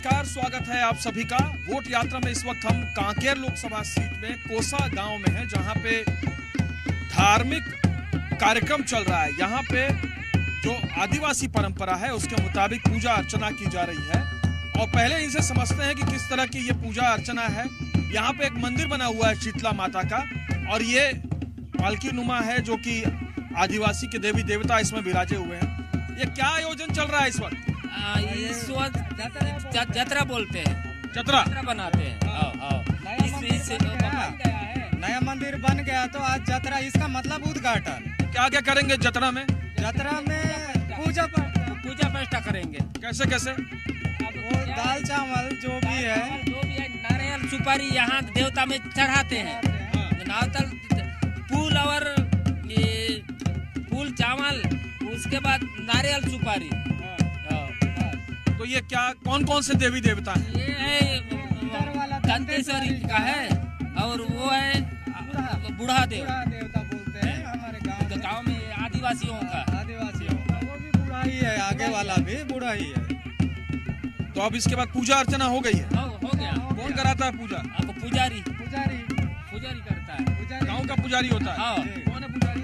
नमस्कार, स्वागत है आप सभी का वोट यात्रा में। इस वक्त हम कांकेर लोकसभा सीट में कोसा गांव में हैं, जहां पे धार्मिक कार्यक्रम चल रहा है। यहां पे जो आदिवासी परंपरा है उसके मुताबिक पूजा अर्चना की जा रही है। और पहले इनसे समझते हैं कि किस तरह की ये पूजा अर्चना है। यहाँ पे एक मंदिर बना हुआ है शीतला माता का, और ये पालकी नुमा है जो कि आदिवासी के देवी देवता इसमें विराजे हुए हैं। ये क्या आयोजन चल रहा है इस वक्त? जतरा बोलते हैं, जतरा बनाते हैं। नया मंदिर बन गया तो आज जतरा, इसका मतलब उद्घाटन। क्या क्या करेंगे जतरा में? जतरा में पूजा प्रतिष्ठा करेंगे। कैसे कैसे? वो दाल चावल जो भी है, नारियल सुपारी यहाँ देवता में चढ़ाते हैं। नारियल फूल और ये फूल चावल, उसके बाद नारियल सुपारी। तो ये क्या कौन कौन से देवी देवता हैं? ये है दंतेश्वरी का है, और वो है बूढ़ा देवता बोलते हैं हमारे गांव में आदिवासियों का। वो भी बूढ़ा ही है, आगे वाला भी बूढ़ा ही है। तो अब इसके बाद पूजा अर्चना हो गई है? हो गया। कौन कराता है पूजा? अब पुजारी करता है। गांव का पुजारी होता है। हाँ। कौन है पुजारी?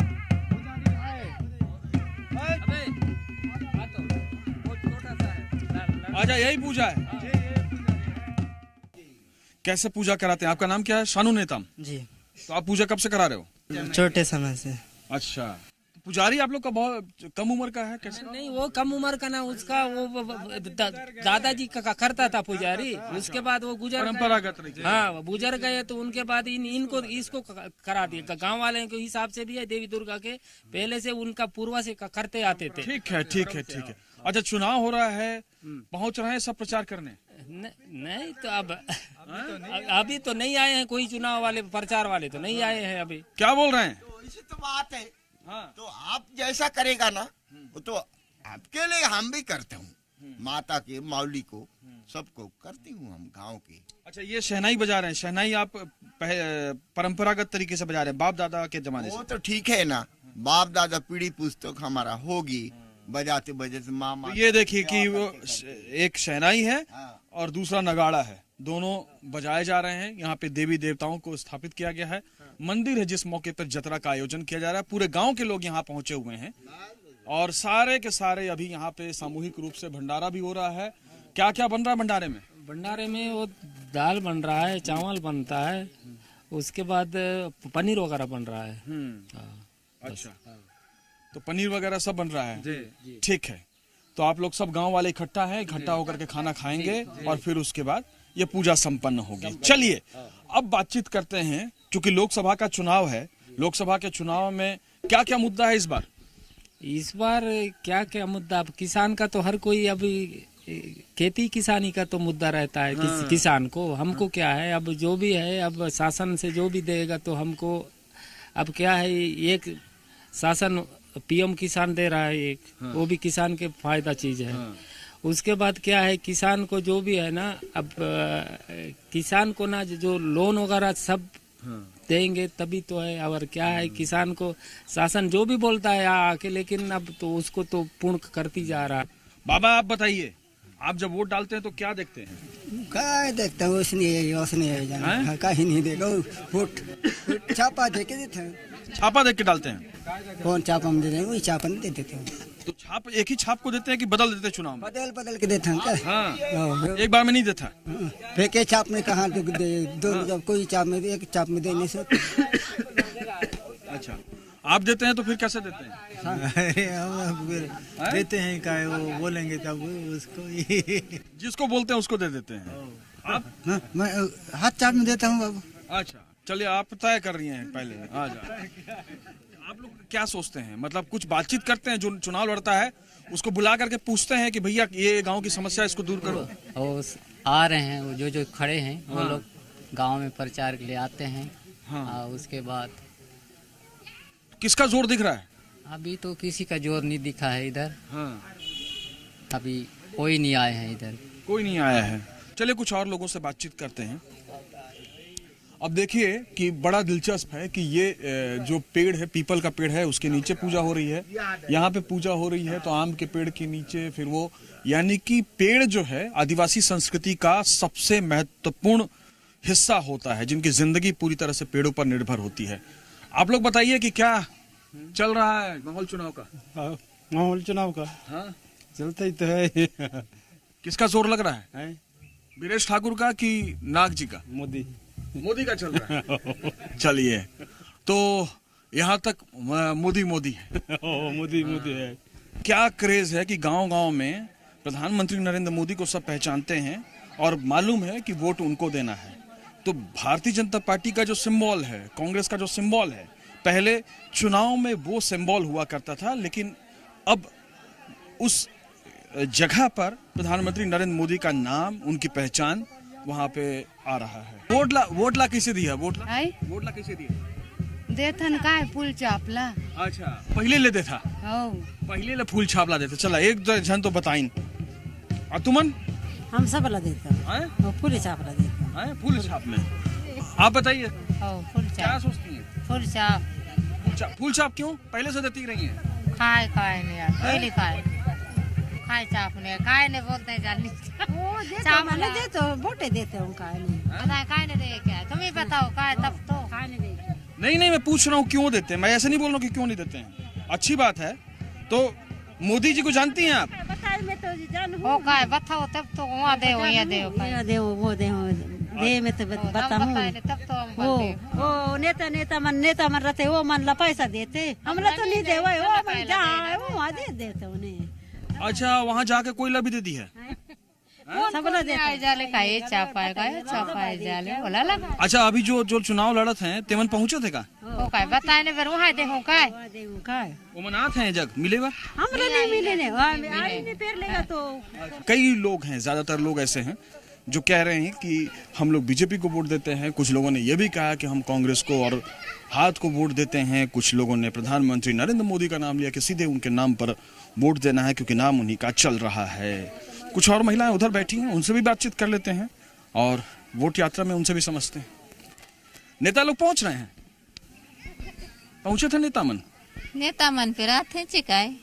अच्छा, यही पूजा है। कैसे पूजा कराते हैं? आपका नाम क्या है? शानू नेताम जी। तो आप पूजा कब से करा रहे हो? छोटे समय से। अच्छा, पुजारी आप लोग का बहुत कम उम्र का है? कैसे? नहीं, वो कम उम्र का ना, उसका वो दादाजी का करता था पुजारी। उसके बाद वो गुजर परंपरागत रही। हाँ, वो गुजर गए तो उनके बाद इनको इसको करा दिया। गांव वाले के हिसाब से भी है, देवी दुर्गा के पहले से उनका पूर्वा से करते आते थे। ठीक है। अच्छा, चुनाव हो रहा है, पहुंच रहे हैं सब प्रचार करने? नहीं तो अब अभी तो नहीं आए हैं कोई चुनाव वाले, प्रचार वाले तो नहीं आए हैं अभी। क्या बोल रहे हैं? तो इसी तो बात है। हाँ। तो आप जैसा करेगा ना, वो तो आपके लिए हम भी करते हूँ। माता के मौली को सबको करती हूँ हम गांव के। अच्छा, ये शहनाई बजा रहे हैं। शहनाई आप परंपरागत तरीके से बजा रहे हैं, बाप दादा के जमाने वो से? तो ठीक है ना, बाप दादा पीढ़ी पुस्तक हमारा होगी, बजाते बजाते मामा। तो ये देखिए कि वो एक शहनाई है हाँ। और दूसरा नगाड़ा है, दोनों बजाए जा रहे हैं। यहाँ पे देवी देवताओं को स्थापित किया गया है। मंदिर है जिस मौके पर जतरा का आयोजन किया जा रहा है। पूरे गांव के लोग यहाँ पहुंचे हुए हैं, और सारे के सारे अभी यहाँ पे सामूहिक रूप से भंडारा भी हो रहा है। क्या क्या बन रहा है भंडारे में? भंडारे में वो दाल बन रहा है, चावल बनता है, उसके बाद पनीर वगैरह बन रहा है। अच्छा, तो पनीर वगैरह सब बन रहा है। ठीक है, तो आप लोग सब गांव वाले इकट्ठा होकर के खाना खाएंगे, और फिर उसके बाद ये पूजा संपन्न होगी। चलिए अब बातचीत करते हैं, क्योंकि लोकसभा का चुनाव है। लोकसभा के चुनाव में क्या क्या मुद्दा है इस बार? क्या क्या मुद्दा? अब किसान का तो हर कोई अभी खेती किसानी का तो मुद्दा रहता है। किसान को, हमको क्या है, अब जो भी है, अब शासन से जो भी देगा तो हमको अब क्या है, एक शासन पीएम किसान दे रहा है एक, वो भी किसान के फायदा चीज है। उसके बाद क्या है, किसान को जो भी है ना, अब किसान को ना जो लोन वगैरह सब देंगे तभी तो है। और क्या है, किसान को शासन जो भी बोलता है आके, लेकिन अब तो उसको तो पूर्ण करती जा रहा है। बाबा आप बताइए, आप जब वोट डालते हैं तो क्या देखते हैं? क्या देखता हूँ? उसने कहीं नहीं देगा। वोट छापा दे के देते हैं। छापा देख के डालते हैं? कौन छापा हम देते हैं? वही छापा नहीं दे देते हैं। तो छाप एक ही छाप को देते हैं कि बदल देते हैं चुनाव में? बदल के देते हैं क्या? हाँ, एक बार में नहीं देता। फेंके छाप में कहाँ दो, कोई छाप में, एक छाप में देने से। अच्छा, आप देते हैं तो फिर कैसे देते हैं? देते हैं क्या, वो बोलेंगे तब उसको जिसको बोलते हैं उसको दे देते हैं। आप? मैं हाथ छाप में देता हूँ बाबू। अच्छा, चलिए आप तय कर रही हैं पहले। आ जाओ। आप लोग क्या सोचते हैं? मतलब कुछ बातचीत करते हैं? जो चुनाव लड़ता है उसको बुला करके पूछते हैं कि भैया ये गांव की समस्या, इसको दूर करो? और आ रहे हैं वो जो खड़े हैं, वो लोग गांव में प्रचार के लिए आते हैं। हाँ। उसके बाद किसका जोर दिख रहा है? अभी तो किसी का जोर नहीं दिखा है इधर। हाँ। अभी कोई नहीं आए हैं इधर। कोई नहीं आया है। चलिए कुछ और लोगों से बातचीत करते हैं। अब देखिए कि बड़ा दिलचस्प है कि ये जो पेड़ है, पीपल का पेड़ है, उसके नीचे पूजा हो रही है। यहाँ पे पूजा हो रही है तो आम के पेड़ के नीचे फिर वो, यानी कि पेड़ जो है आदिवासी संस्कृति का सबसे महत्वपूर्ण हिस्सा होता है, जिनकी जिंदगी पूरी तरह से पेड़ों पर निर्भर होती है। आप लोग बताइए कि क्या चल रहा है माहौल चुनाव का? माहौल चुनाव का हाँ, चलता ही तो है। किसका जोर लग रहा है? वीरेश ठाकुर का कि नाग जी का? मोदी का चल रहा है। चलिए, तो यहाँ तक मोदी है। मोदी है। क्या क्रेज है कि गांव-गांव में प्रधानमंत्री नरेंद्र मोदी को सब पहचानते हैं और मालूम है कि वोट उनको देना है। तो भारतीय जनता पार्टी का जो सिंबल है, कांग्रेस का जो सिंबल है, पहले चुनाव में वो सिंबल हुआ करता था, लेकिन अब उस जगह पर प्रधानमंत्री नरेंद्र मोदी का नाम, उनकी पहचान वहाँ पे आ रहा है। वोट ला कैसे दिया? वोट ला कैसे दिया? देथन काय फूल चापला। अच्छा, पहले ले देता? पहले ले फूल छापला देता। चला एक जन तो बताइन। और तुमन? हम सब ला देते हैं, फूल छाप ला देते हैं। फूल छाप में आप बताइए क्या सोचती हैं? फूल छाप क्यों पहले से देती रही है? खाए नहीं यार, पहले खाए चाप नहीं बोलते हैं जानी। चाप नहीं देते, वोटे देते हैं काय नहीं दे क्या? तुम ही बताओ काय, तब तो काय नहीं दे। नहीं, मैं पूछ रहा हूँ क्यों देते हैं। मैं ऐसे नहीं बोल रहा हूँ कि क्यों नहीं देते हैं, अच्छी बात है। तो मोदी जी को जानती हैं आप? वो काय बताओ, तब तो वहाँ दे वो दे में तो बताऊँ। तब तो वो नेता मन रहते, वो मन ला पैसा देते, हमला तो नहीं दे, वो वहाँ दे देते उन्हें। अच्छा, वहाँ जाके कोयला भी दे दी है? सबला देते जाले काय चापाए जाले बोला लगा। अच्छा, अभी जो चुनाव लड़त हैं तेमन पहुँचे थे का? वो काय बताए ने, फिर वहाँ देखो काय वो मनात हैं जग मिलेगा? हमरा नहीं मिले ने, आज नहीं पेड़ लेगा तो। कई लोग हैं, ज्यादातर लोग ऐसे हैं जो कह रहे हैं कि हम लोग बीजेपी को वोट देते हैं। कुछ लोगों ने यह भी कहा कि हम कांग्रेस को और हाथ को वोट देते हैं। कुछ लोगों ने प्रधानमंत्री नरेंद्र मोदी का नाम लिया कि सीधे उनके नाम पर वोट देना है क्योंकि नाम उन्हीं का चल रहा है। कुछ और महिलाएं उधर बैठी हैं, उनसे भी बातचीत कर लेते हैं और वोट यात्रा में उनसे भी समझते हैं। नेता लोग पहुंच रहे हैं, पहुंचे थे नेता मन फिर आते चिकाए,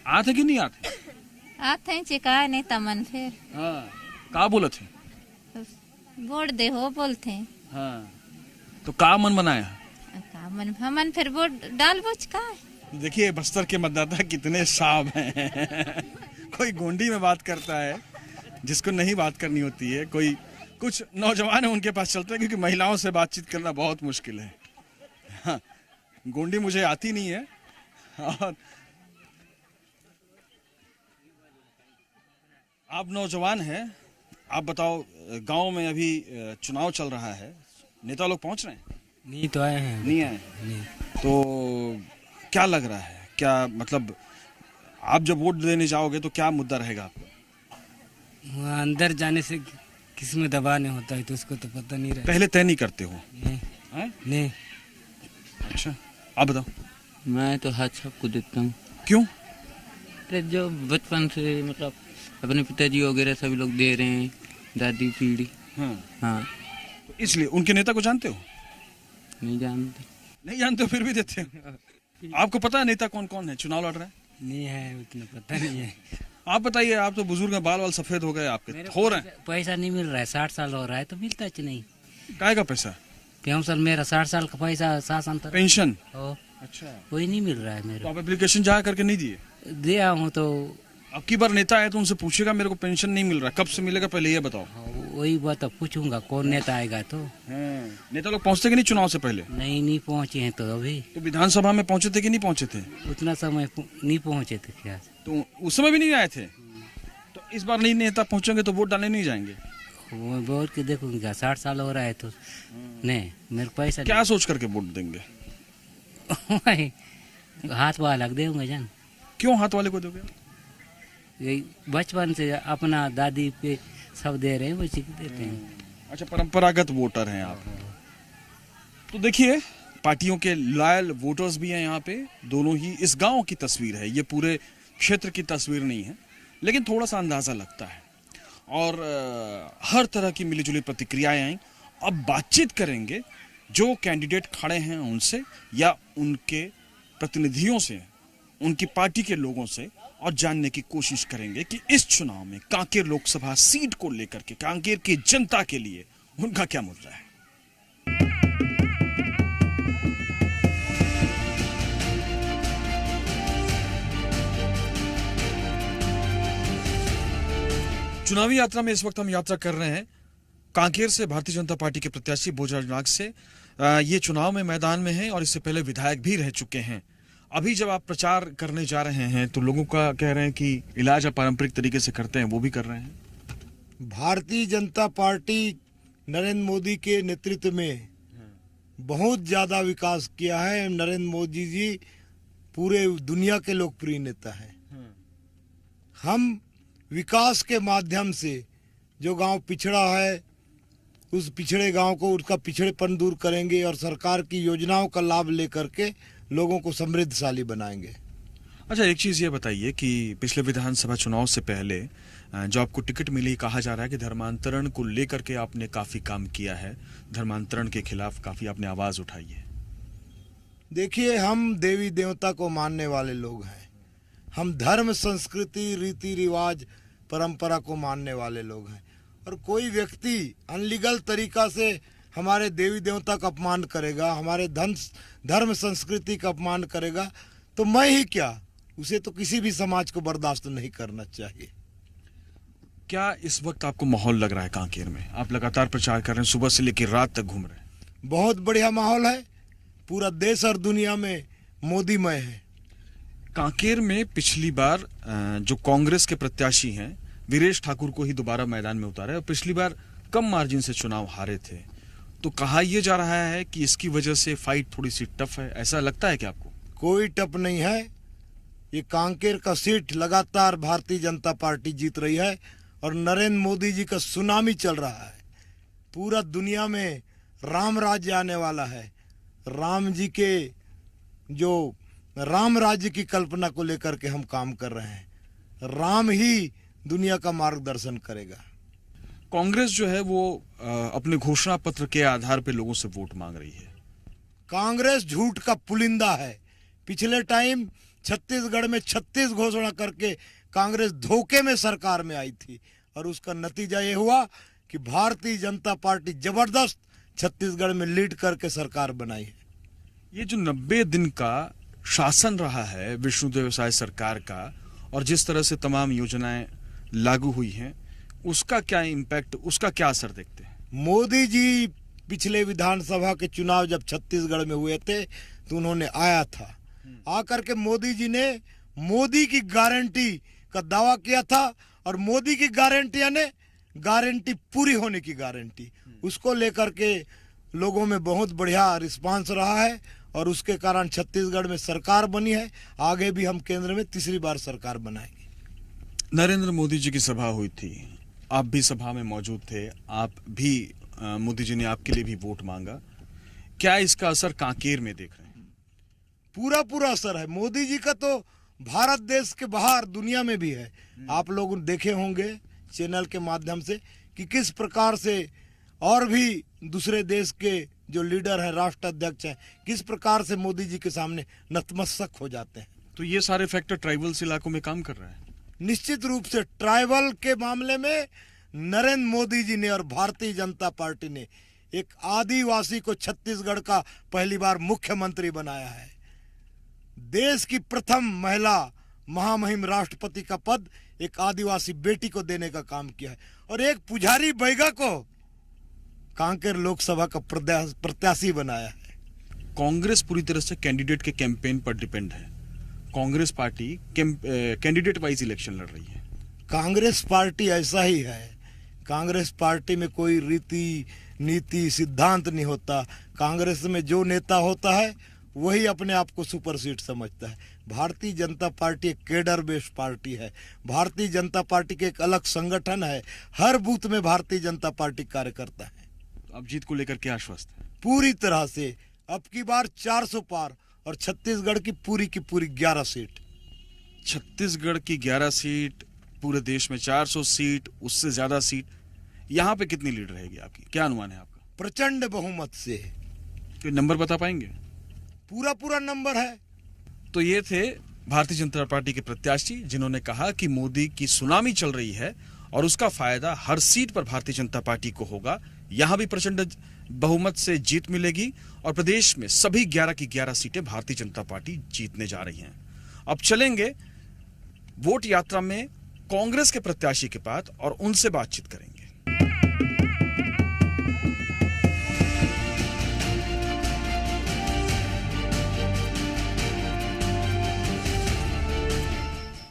आते कि नहीं आते चिकाए नेता मन फिर। हाँ, का बोले थे? वोट दे हो बोलते। हाँ, तो का मन बनाया? मन फिर वोट डाल बोच का। देखिए बस्तर के मतदाता कितने साफ हैं। कोई गोंडी में बात करता है जिसको नहीं बात करनी होती है, कोई कुछ नौजवान है उनके पास चलते हैं क्योंकि महिलाओं से बातचीत करना बहुत मुश्किल है। हाँ, गोंडी मुझे आती नहीं है। और आप नौजवान हैं, आप बताओ, गांव में अभी चुनाव चल रहा है, नेता लोग पहुंच रहे हैं? नहीं तो आए हैं। नहीं आए? नहीं। तो क्या लग रहा है, क्या मतलब आप जब वोट देने जाओगे तो क्या मुद्दा रहेगा आपको? वहाँ अंदर जाने से किसी में दबाने होता है तो उसको तो पता नहीं रहता। पहले तय नहीं करते हो? नहीं। अच्छा, आप बताओ। मैं तो हाथ सबको देता हूँ। क्यों? जो बचपन से मतलब अपने पिताजी वगैरह सभी लोग दे रहे हैं, दादी पीढ़ी। हाँ, तो इसलिए उनके नेता को जानते हो? नहीं जानते हो फिर भी देते हो। आपको पता है नेता कौन कौन है चुनाव लड़ रहा है? नहीं है, उतना पता नहीं है। आप बताइए, आप तो बुजुर्ग हैं, बाल वाल सफेद हो गए आपके, हो रहे हैं। पैसा नहीं मिल रहा है, 60 साल हो रहा है तो मिलता है नहीं। काय का पैसा? पेंशन मेरा 60 साल का पैसा, शासन पेंशन। अच्छा, कोई नहीं मिल रहा है मेरे। तो आप एप्लीकेशन जा करके नहीं दिए? दिया हूँ। तो अब की बार नेता आए तो उनसे पूछेगा मेरे को पेंशन नहीं मिल रहा, कब से मिलेगा पहले ये बताओ। वही बात पूछूंगा, कौन नेता आएगा तो। नेता लोग पहुंचते कि नहीं चुनाव से पहले? नहीं पहुंचे हैं तो अभी। तो विधानसभा में पहुंचे थे कि नहीं पहुंचे थे? उतना समय नहीं पहुंचे थे क्या? तो उस समय भी नहीं आए थे? तो इस बार नहीं नेता पहुंचेंगे तो वोट डालने नहीं जाएंगे? वोट के देखूंगा, 60 साल हो रहा है तो नहीं, मेरे पैसा क्या सोच करके वोट देंगे? हाथ वाला देंगे जान। क्यों हाथ वाले को दोगे? यही बचपन से अपना दादी पे सब दे रहे हैं, वैसे देते हैं। अच्छा, परंपरागत वोटर हैं आप। तो देखिए, पार्टियों के लॉयल वोटर्स भी हैं यहाँ पे। दोनों ही इस गांव की तस्वीर है, ये पूरे क्षेत्र की तस्वीर नहीं है, लेकिन थोड़ा सा अंदाजा लगता है। और हर तरह की मिलीजुली प्रतिक्रियाएं आई। अब बातचीत करेंगे जो कैंडिडेट खड़े हैं उनसे या उनके प्रतिनिधियों से, उनकी पार्टी के लोगों से, और जानने की कोशिश करेंगे कि इस चुनाव में कांकेर लोकसभा सीट को लेकर के कांकेर की जनता के लिए उनका क्या मुद्दा है। चुनावी यात्रा में इस वक्त हम यात्रा कर रहे हैं कांकेर से भारतीय जनता पार्टी के प्रत्याशी भोजराज नाग से। ये चुनाव में मैदान में हैं और इससे पहले विधायक भी रह चुके हैं। अभी जब आप प्रचार करने जा रहे हैं तो लोगों का कह रहे हैं कि इलाज आप पारंपरिक तरीके से करते हैं, वो भी कर रहे हैं। भारतीय जनता पार्टी नरेंद्र मोदी के नेतृत्व में बहुत ज्यादा विकास किया है। नरेंद्र मोदी जी पूरे दुनिया के लोकप्रिय नेता हैं। हम विकास के माध्यम से जो गांव पिछड़ा है उस पिछड़े गांव को उसका पिछड़ेपन दूर करेंगे और सरकार की योजनाओं का लाभ लेकर के लोगों को समृद्धशाली बनाएंगे। अच्छा, एक चीज ये बताइए कि पिछले विधानसभा चुनाव से पहले जो आपको टिकट मिली, कहा जा रहा है कि धर्मांतरण को लेकर के आपने काफी काम किया है, धर्मांतरण के खिलाफ काफी आपने आवाज उठाई है। देखिए, हम देवी देवता को मानने वाले लोग हैं। हम धर्म, संस्कृति, रीति रिवाज, परंपरा को मानने वाले लोग हैं। और कोई व्यक्ति अनलीगल तरीका से हमारे देवी देवता का अपमान करेगा, हमारे धर्म संस्कृति का अपमान करेगा, तो मैं ही क्या, उसे तो किसी भी समाज को बर्दाश्त नहीं करना चाहिए। क्या इस वक्त आपको माहौल लग रहा है कांकेर में? आप लगातार प्रचार कर रहे हैं, सुबह से लेकर रात तक घूम रहे हैं। बहुत बढ़िया माहौल है। पूरा देश और दुनिया में मोदीमय है। कांकेर में पिछली बार जो कांग्रेस के प्रत्याशी हैं वीरेश ठाकुर को ही दोबारा मैदान में उतारा है और पिछली बार कम मार्जिन से चुनाव हारे थे। तो कहा यह जा रहा है कि इसकी वजह से फाइट थोड़ी सी टफ है, ऐसा लगता है क्या आपको? कोई टफ नहीं है। ये कांकेर का सीट लगातार भारतीय जनता पार्टी जीत रही है और नरेंद्र मोदी जी का सुनामी चल रहा है। पूरा दुनिया में राम राज्य आने वाला है। राम जी के जो राम राज्य की कल्पना को लेकर के हम काम कर रहे हैं। राम ही दुनिया का मार्गदर्शन करेगा। कांग्रेस जो है वो अपने घोषणा पत्र के आधार पे लोगों से वोट मांग रही है। कांग्रेस झूठ का पुलिंदा है। पिछले टाइम छत्तीसगढ़ में 36 घोषणा करके कांग्रेस धोखे में सरकार में आई थी और उसका नतीजा ये हुआ कि भारतीय जनता पार्टी जबरदस्त छत्तीसगढ़ में लीड करके सरकार बनाई है। ये जो 90 दिन का शासन रहा है विष्णुदेव साय सरकार का और जिस तरह से तमाम योजनाएं लागू हुई हैं, उसका क्या इम्पैक्ट, उसका क्या असर देखते हैं? मोदी जी पिछले विधानसभा के चुनाव जब छत्तीसगढ़ में हुए थे तो उन्होंने आया था। आकर के मोदी जी ने मोदी की गारंटी का दावा किया था और मोदी की गारंटी यानी गारंटी पूरी होने की गारंटी, उसको लेकर के लोगों में बहुत बढ़िया रिस्पांस रहा है और उसके कारण छत्तीसगढ़ में सरकार बनी है। आगे भी हम केंद्र में तीसरी बार सरकार बनाएंगे। नरेंद्र मोदी जी की सभा हुई थी, आप भी सभा में मौजूद थे, आप भी मोदी जी ने आपके लिए भी वोट मांगा। क्या इसका असर कांकेर में देख रहे हैं? पूरा असर है। मोदी जी का तो भारत देश के बाहर दुनिया में भी है। आप लोग देखे होंगे चैनल के माध्यम से कि किस प्रकार से और भी दूसरे देश के जो लीडर हैं, राष्ट्राध्यक्ष हैं, किस प्रकार से मोदी जी के सामने नतमस्तक हो जाते हैं। तो ये सारे फैक्टर ट्राइबल्स इलाकों में काम कर रहे हैं। निश्चित रूप से ट्राइबल के मामले में नरेंद्र मोदी जी ने और भारतीय जनता पार्टी ने एक आदिवासी को छत्तीसगढ़ का पहली बार मुख्यमंत्री बनाया है। देश की प्रथम महिला महामहिम राष्ट्रपति का पद एक आदिवासी बेटी को देने का काम किया है और एक पुजारी बैगा को कांकेर लोकसभा का प्रत्याशी बनाया है। कांग्रेस पूरी तरह से कैंडिडेट के कैंपेन पर डिपेंड है। Congress party candidate wise election लड़ रही है। कांग्रेस पार्टी ऐसा ही है। कांग्रेस पार्टी में कोई रीति नीति सिद्धांत नहीं होता। कांग्रेस में जो नेता होता है वही अपने आप को सुपर सीट समझता है। भारतीय जनता पार्टी एक केडर बेस्ड पार्टी है। भारतीय जनता पार्टी के एक अलग संगठन है। हर बूथ में भारतीय जनता पार्टी कार्य करता है। अब जीत को लेकर क्या आश्वस्त है? पूरी तरह से। अब की बार 400 पार और छत्तीसगढ़ की पूरी 11 सीट। छत्तीसगढ़ की 11 सीट, पूरे देश में 400 सीट, उससे ज्यादा सीट। यहाँ पे कितनी लीड रहेगी आपकी, क्या अनुमान है आपका? प्रचंड बहुमत से। तो नंबर बता पाएंगे? पूरा नंबर है। तो ये थे भारतीय जनता पार्टी के प्रत्याशी जिन्होंने कहा कि मोदी की सुनामी चल रही है और उसका फायदा हर सीट पर भारतीय जनता पार्टी को होगा। यहां भी प्रचंड बहुमत से जीत मिलेगी और प्रदेश में सभी 11 की 11 सीटें भारतीय जनता पार्टी जीतने जा रही हैं। अब चलेंगे वोट यात्रा में कांग्रेस के प्रत्याशी के पास और उनसे बातचीत करेंगे।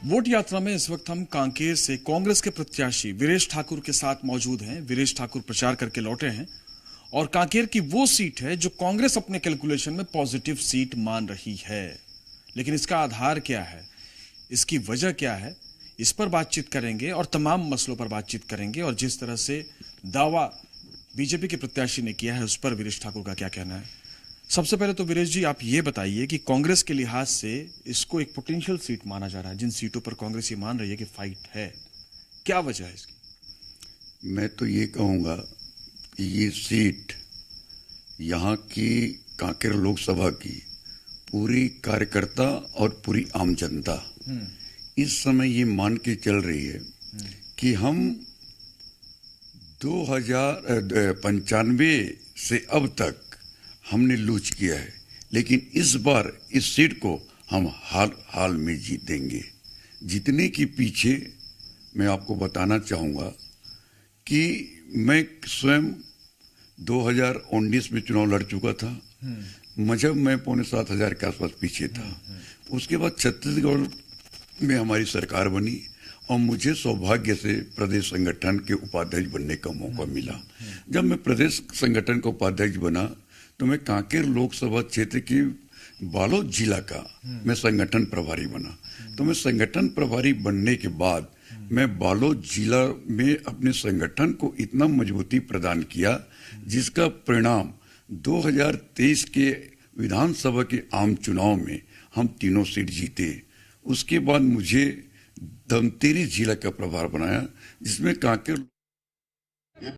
वोट यात्रा में इस वक्त हम कांकेर से कांग्रेस के प्रत्याशी वीरेश ठाकुर के साथ मौजूद हैं। वीरेश ठाकुर प्रचार करके लौटे हैं और कांकेर की वो सीट है जो कांग्रेस अपने कैलकुलेशन में पॉजिटिव सीट मान रही है। लेकिन इसका आधार क्या है, इसकी वजह क्या है, इस पर बातचीत करेंगे और तमाम मसलों पर बातचीत करेंगे। और जिस तरह से दावा बीजेपी के प्रत्याशी ने किया है उस पर वीरेश ठाकुर का क्या कहना है। सबसे पहले तो वीरेश जी आप ये बताइए कि कांग्रेस के लिहाज से इसको एक पोटेंशियल सीट माना जा रहा है, जिन सीटों पर कांग्रेस ये मान रही है कि फाइट है, क्या वजह है इसकी? मैं तो ये कहूँगा कि ये सीट यहाँ की कांकेर लोकसभा की पूरी कार्यकर्ता और पूरी आम जनता इस समय ये मान के चल रही है कि हम 1995 से अब तक हमने लूज किया है, लेकिन इस बार इस सीट को हम हाल में जीतेंगे। जीतने के पीछे मैं आपको बताना चाहूँगा कि मैं स्वयं 2019 में चुनाव लड़ चुका था। जब मैं 6,500 के आसपास पीछे था। उसके बाद छत्तीसगढ़ में हमारी सरकार बनी और मुझे सौभाग्य से प्रदेश संगठन के उपाध्यक्ष बनने का मौका मिला। जब मैं प्रदेश संगठन का उपाध्यक्ष बना तो मैं कांकेर लोकसभा क्षेत्र की बालोद जिला का मैं संगठन प्रभारी बना। तो मैं संगठन प्रभारी बनने के बाद मैं बालोद जिला में अपने संगठन को इतना मजबूती प्रदान किया जिसका परिणाम 2023 के विधानसभा के आम चुनाव में हम 3 सीट जीते। उसके बाद मुझे धमतेरी जिला का प्रभार बनाया जिसमें कांकेर